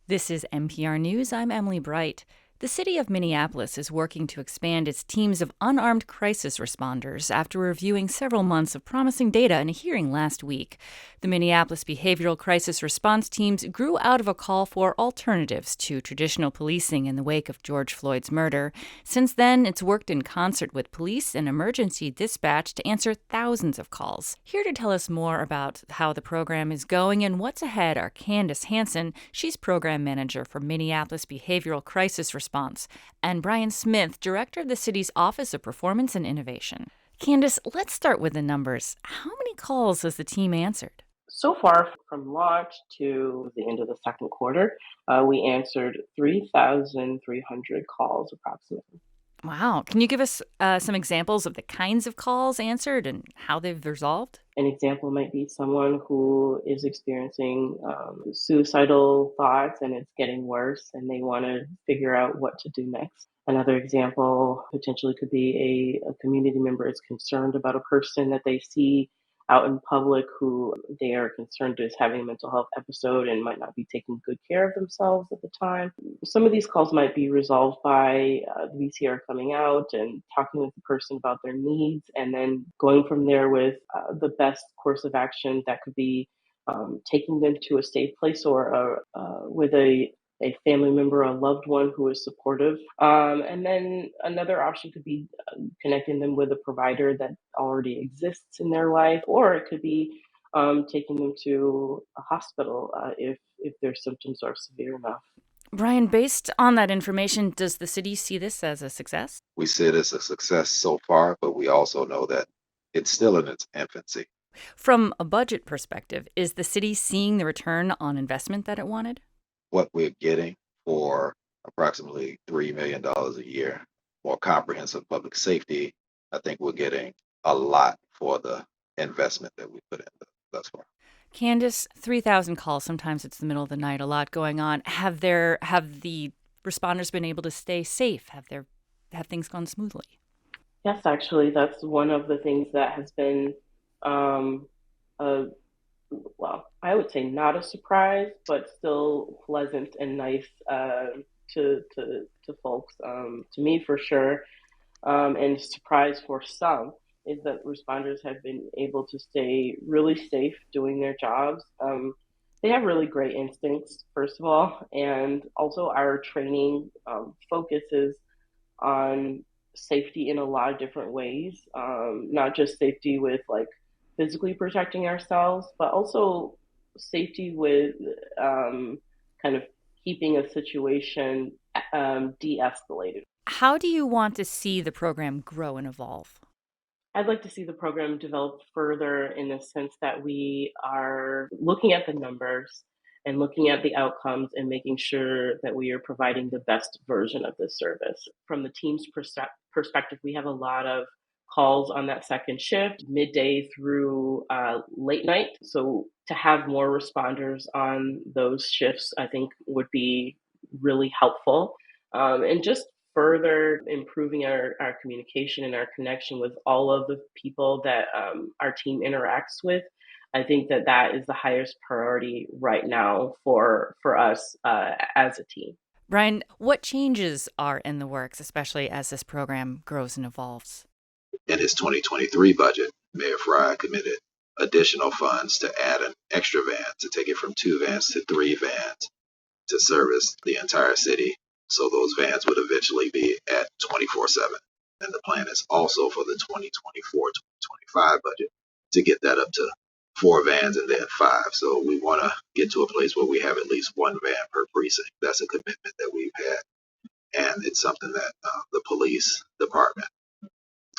This is MPR News. I'm Emily Bright. The city of Minneapolis is working to expand its teams of unarmed crisis responders after reviewing several months of promising data in a hearing last week. The Minneapolis behavioral crisis response teams grew out of a call for alternatives to traditional policing in the wake of George Floyd's murder. Since then, it's worked in concert with police and emergency dispatch to answer thousands of calls. Here to tell us more about how the program is going and what's ahead are Candace Hanson, she's program manager for Minneapolis Behavioral Crisis Response, and Brian Smith, director of the city's Office of Performance and Innovation. Candace, let's start with the numbers. How many calls has the team answered? So far, from launch to the end of the second quarter, we answered 3,300 calls approximately. Wow. Can you give us some examples of the kinds of calls answered and how they've resolved? An example might be someone who is experiencing suicidal thoughts and it's getting worse and they want to figure out what to do next. Another example potentially could be a community member is concerned about a person that they see out in public who they are concerned is having a mental health episode and might not be taking good care of themselves at the time. Some of these calls might be resolved by the VCR coming out and talking with the person about their needs and then going from there with the best course of action that could be taking them to a safe place or with a family member, a loved one who is supportive. And then another option could be connecting them with a provider that already exists in their life, or it could be taking them to a hospital if their symptoms are severe enough. Brian, based on that information, does the city see this as a success? We see it as a success so far, but we also know that it's still in its infancy. From a budget perspective, is the city seeing the return on investment that it wanted? What we're getting for approximately $3 million a year for comprehensive public safety, I think we're getting a lot for the investment that we put in thus far. Candace, 3,000 calls. Sometimes it's the middle of the night, a lot going on. Have the responders been able to stay safe? Have things gone smoothly? Yes, actually, that's one of the things that has been well, I would say not a surprise, but still pleasant and nice to folks. To me, for sure, and surprise for some is that responders have been able to stay really safe doing their jobs. They have really great instincts, first of all, and also our training focuses on safety in a lot of different ways, not just safety with like physically protecting ourselves, but also safety with kind of keeping a situation de-escalated. How do you want to see the program grow and evolve? I'd like to see the program develop further in the sense that we are looking at the numbers and looking at the outcomes and making sure that we are providing the best version of this service. From the team's perspective, we have a lot of calls on that second shift, midday through late night. So to have more responders on those shifts, I think would be really helpful. And just further improving our communication and our connection with all of the people that our team interacts with. I think that is the highest priority right now for us as a team. Brian, what changes are in the works, especially as this program grows and evolves? In his 2023 budget, Mayor Frye committed additional funds to add an extra van to take it from 2 vans to 3 vans to service the entire city. So those vans would eventually be at 24/7. And the plan is also for the 2024-2025 budget to get that up to 4 vans and then 5. So we want to get to a place where we have at least 1 van per precinct. That's a commitment that we've had. And it's something that the police department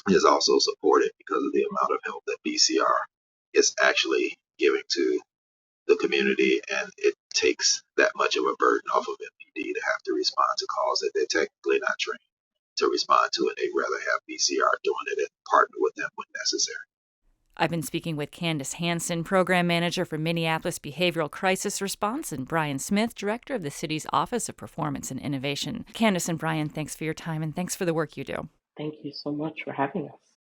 is also supported because of the amount of help that BCR is actually giving to the community, and it takes that much of a burden off of MPD to have to respond to calls that they're technically not trained to respond to, and they'd rather have BCR doing it and partner with them when necessary. I've been speaking with Candace Hanson, Program Manager for Minneapolis Behavioral Crisis Response, and Brian Smith, Director of the city's Office of Performance and Innovation. Candace and Brian, thanks for your time, and thanks for the work you do. Thank you so much for having us.